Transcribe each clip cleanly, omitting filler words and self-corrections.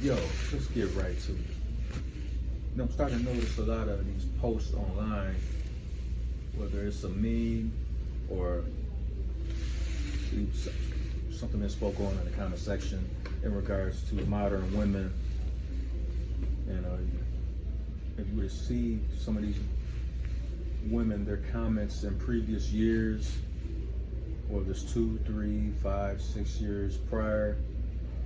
Yo, let's get right to it. I'm starting to notice a lot of these posts online, whether it's a meme or something that's spoke on in the comment section in regards to modern women. And if you were to see some of these women, their comments in previous years, whether it's 2, 3, 5, 6 years prior,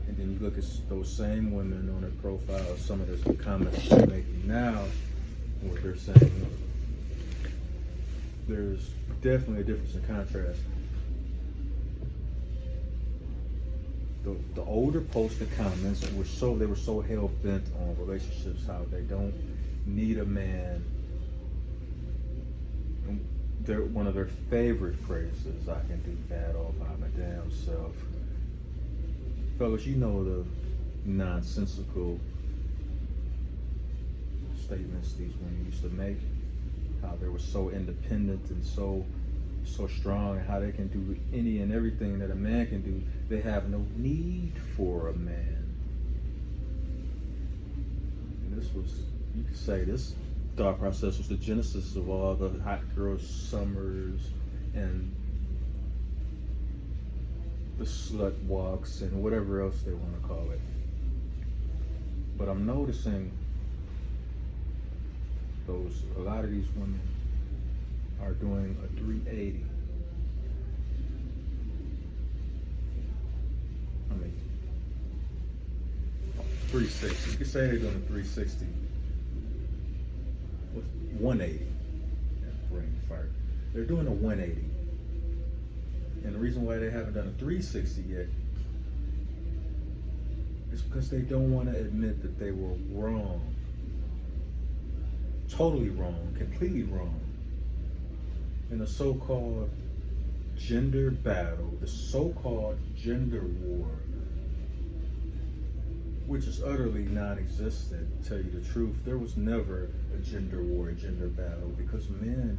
and then you look at those same women on their profile, some of the comments they're making now, what they're saying, there's definitely a difference in contrast. The older posted comments they were so hell bent on relationships, how they don't need a man. And one of their favorite phrases, "I can do that all by my damn self." Fellas, you know the nonsensical statements these women used to make, how they were so independent and so strong, and how they can do any and everything that a man can do. They have no need for a man. And this was, you could say, this thought process was the genesis of all the hot girl summers and the slut walks and whatever else they want to call it. But I'm noticing a lot of these women are doing a 380. I mean, 360. You could say they're doing a 360. What's 180? Yeah, brain fart. They're doing a 180. And the reason why they haven't done a 360 yet is because they don't want to admit that they were wrong. Totally wrong, completely wrong. In the so-called gender battle, the so-called gender war, which is utterly non-existent, to tell you the truth. There was never a gender war, a gender battle, because men,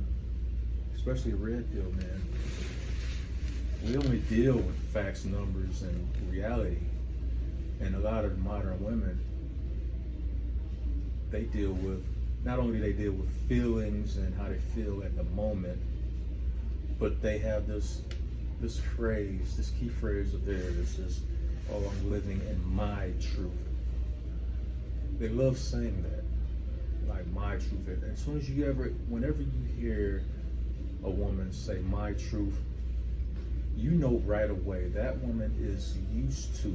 especially red pill men, we only deal with facts, numbers, and reality. And a lot of modern women, they deal with, not only do they deal with feelings and how they feel at the moment, but they have this phrase, this key phrase of theirs that says, "Oh, I'm living in my truth." They love saying that, like my truth. And as soon as whenever you hear a woman say my truth, you know right away that woman is used to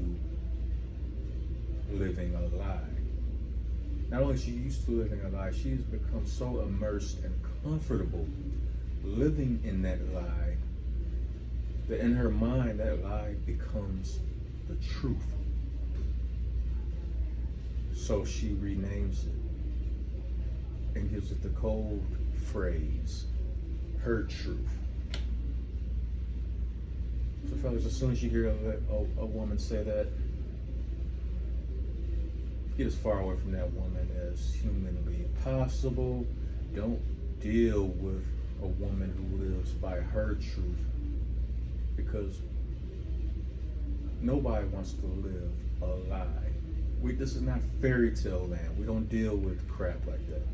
living a lie. Not only is she used to living a lie, she has become so immersed and comfortable living in that lie that in her mind that lie becomes the truth. So she renames it and gives it the cold phrase, her truth. So fellas, as soon as you hear a woman say that, get as far away from that woman as humanly possible. Don't deal with a woman who lives by her truth, because nobody wants to live a lie. This is not fairy tale land. We don't deal with crap like that.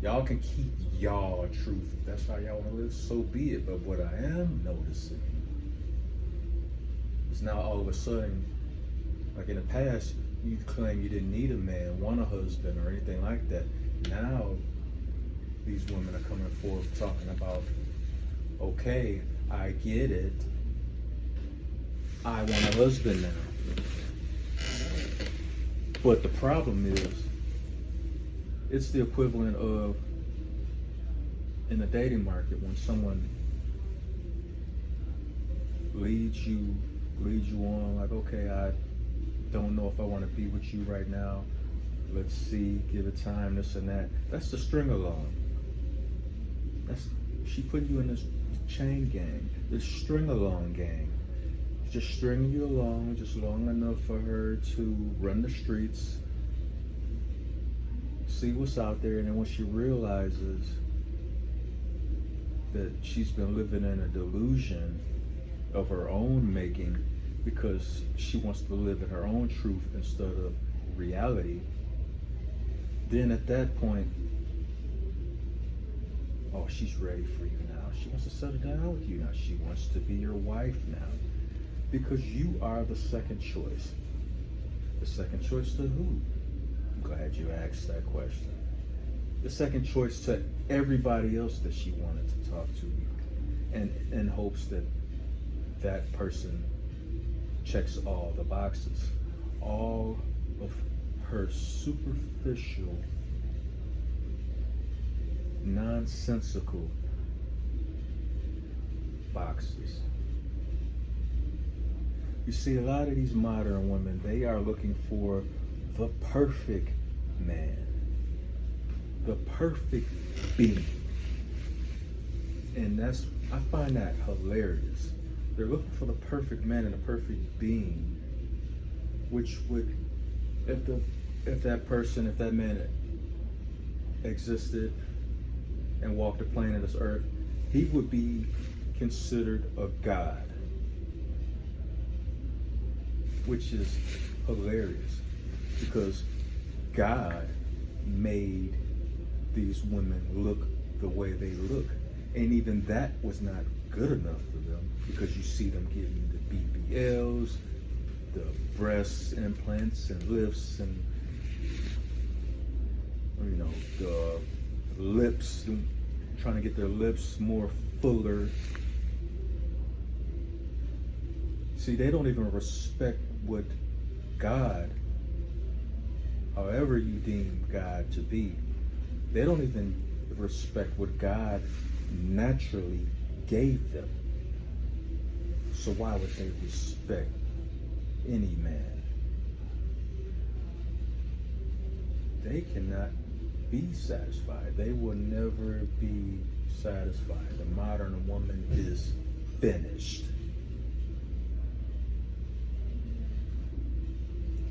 Y'all can keep y'all truth. If that's how y'all want to live, so be it. But what I am noticing is now all of a sudden, like in the past, you claim you didn't need a man, want a husband, or anything like that. Now, these women are coming forth talking about, okay, I get it. I want a husband now. But the problem is, it's the equivalent of, in the dating market, when someone leads you on, like, okay, I don't know if I want to be with you right now. Let's see, give it time, this and that. That's the string along. She put you in this chain gang, this string along gang. Just stringing you along just long enough for her to run the streets, see what's out there, and then when she realizes that she's been living in a delusion of her own making, because she wants to live in her own truth instead of reality, then at that point, oh, she's ready for you now. She wants to settle down with you now. She wants to be your wife now. Because you are the second choice. The second choice to who? I'm glad you asked that question. The second choice to everybody else that she wanted to talk to, and in hopes that that person checks all the boxes. All of her superficial, nonsensical boxes. You see, a lot of these modern women, they are looking for the perfect man, the perfect being. And I find that hilarious. They're looking for the perfect man and the perfect being, which would, if that man existed and walked the planet of this earth, he would be considered a god. Which is hilarious, because God made these women look the way they look. And even that was not good enough for them, because you see them getting the BBLs, the breast implants and lifts, and the lips, trying to get their lips more fuller. See, they don't even respect what God, however you deem God to be, they don't even respect what God naturally gave them. So why would they respect any man? They cannot be satisfied. They will never be satisfied. The modern woman is finished.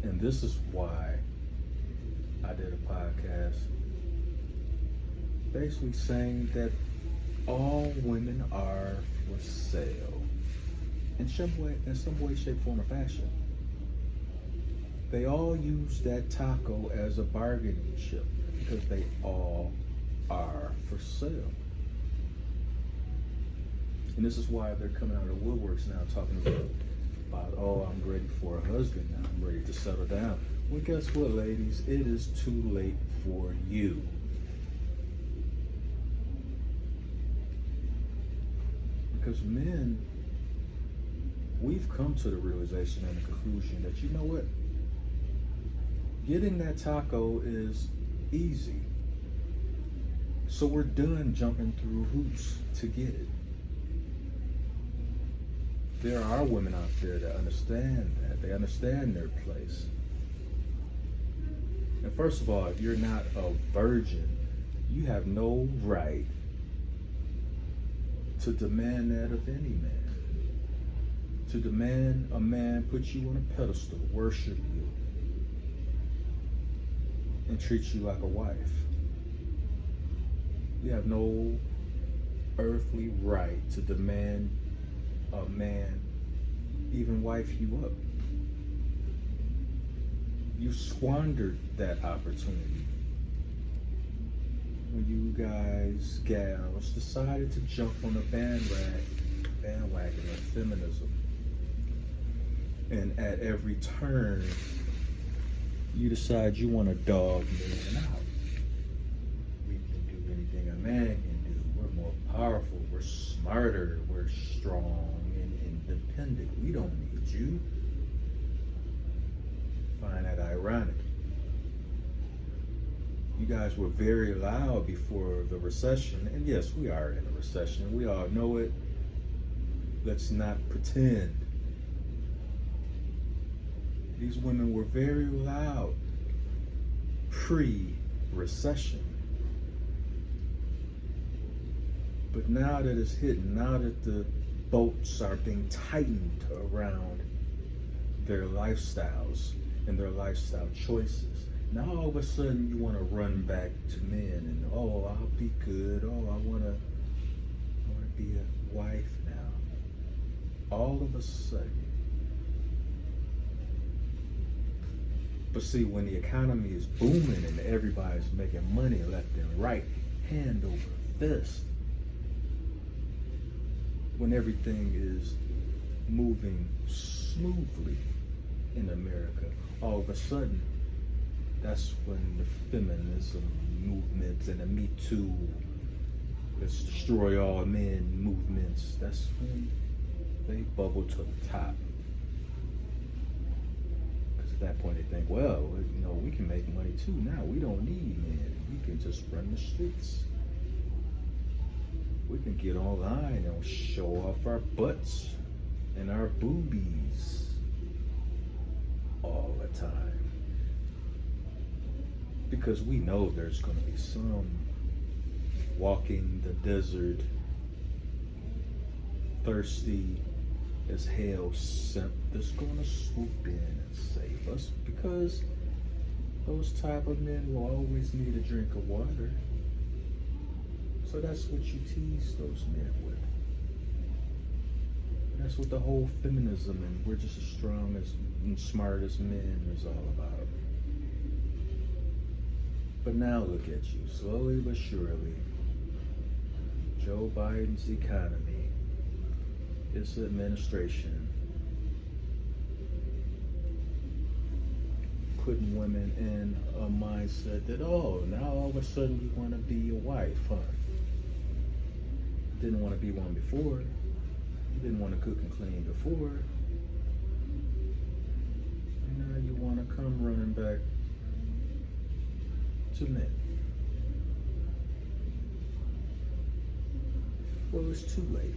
And this is why I did a podcast basically saying that all women are for sale in some way, shape, form, or fashion. They all use that taco as a bargaining chip because they all are for sale. And this is why they're coming out of the woodworks now talking about, oh, I'm ready for a husband now. I'm ready to settle down. Well, guess what, ladies? It is too late for you. Because men, we've come to the realization and the conclusion that, you know what? Getting that taco is easy. So we're done jumping through hoops to get it. There are women out there that understand that. They understand their place. And first of all, if you're not a virgin, you have no right to demand that of any man. To demand a man put you on a pedestal, worship you, and treat you like a wife. You have no earthly right to demand a man even wife you up. You squandered that opportunity when you guys, gals, decided to jump on the bandwagon of feminism. And at every turn, you decide you want to dog men out. We can do anything a man can do. We're more powerful, we're smarter, we're strong and independent. We don't need you. Find that ironic. You guys were very loud before the recession, and yes, we are in a recession. We all know it. Let's not pretend. These women were very loud pre-recession. But now that it's hitting, now that the bolts are being tightened around their lifestyles and their lifestyle choices, now all of a sudden you want to run back to men and, oh, I'll be good. Oh, I want to be a wife now. All of a sudden, But see, when the economy is booming and everybody's making money left and right, hand over fist, when everything is moving smoothly in America, all of a sudden, that's when the feminism movements and the Me Too, let's destroy all men movements, that's when they bubble to the top. Because at that point they think, well, you know, we can make money too now. We don't need men. We can just run the streets. We can get online and show off our butts and our boobies all the time. Because we know there's going to be some walking the desert, thirsty as hell simp that's going to swoop in and save us, because those type of men will always need a drink of water. So that's what you tease those men with. That's what the whole feminism and we're just as strong as and smart as men is all about. But now look at you, slowly but surely, Joe Biden's economy, his administration, putting women in a mindset that, oh, now all of a sudden you want to be a wife, huh? Didn't want to be one before. You didn't want to cook and clean before. And now you want to come running back to men. Well, it's too late.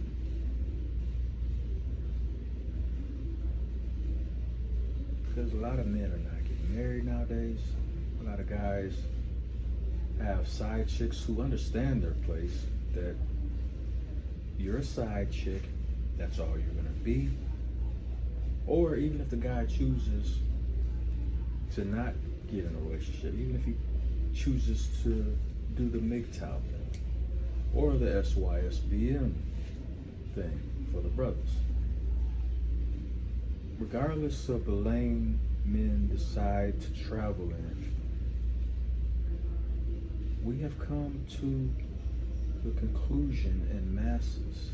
Because a lot of men are not getting married nowadays. A lot of guys have side chicks who understand their place, that you're a side chick, that's all you're gonna be. Or even if the guy chooses to not get in a relationship, even if he chooses to do the MGTOW thing or the SYSBM thing for the brothers. Regardless of the lane men decide to travel in, we have come to the conclusion in masses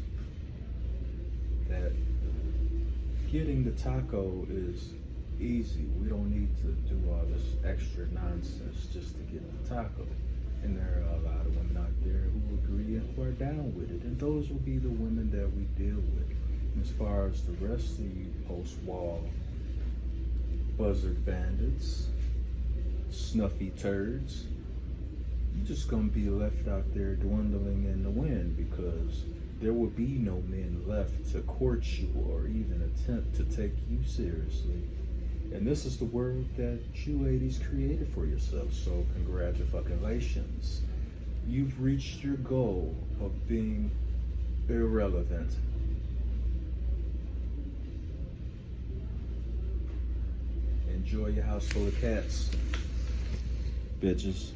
that getting the taco is easy. We don't need to do all this extra nonsense just to get the taco. And there are a lot of women out there who agree and who are down with it. And those will be the women that we deal with. And as far as the rest of you post-wall buzzard bandits, snuffy turds, you're just gonna be left out there dwindling in the wind, because there will be no men left to court you or even attempt to take you seriously. And this is the world that you ladies created for yourself, so congratulations. You've reached your goal of being irrelevant. Enjoy your house full of cats, bitches.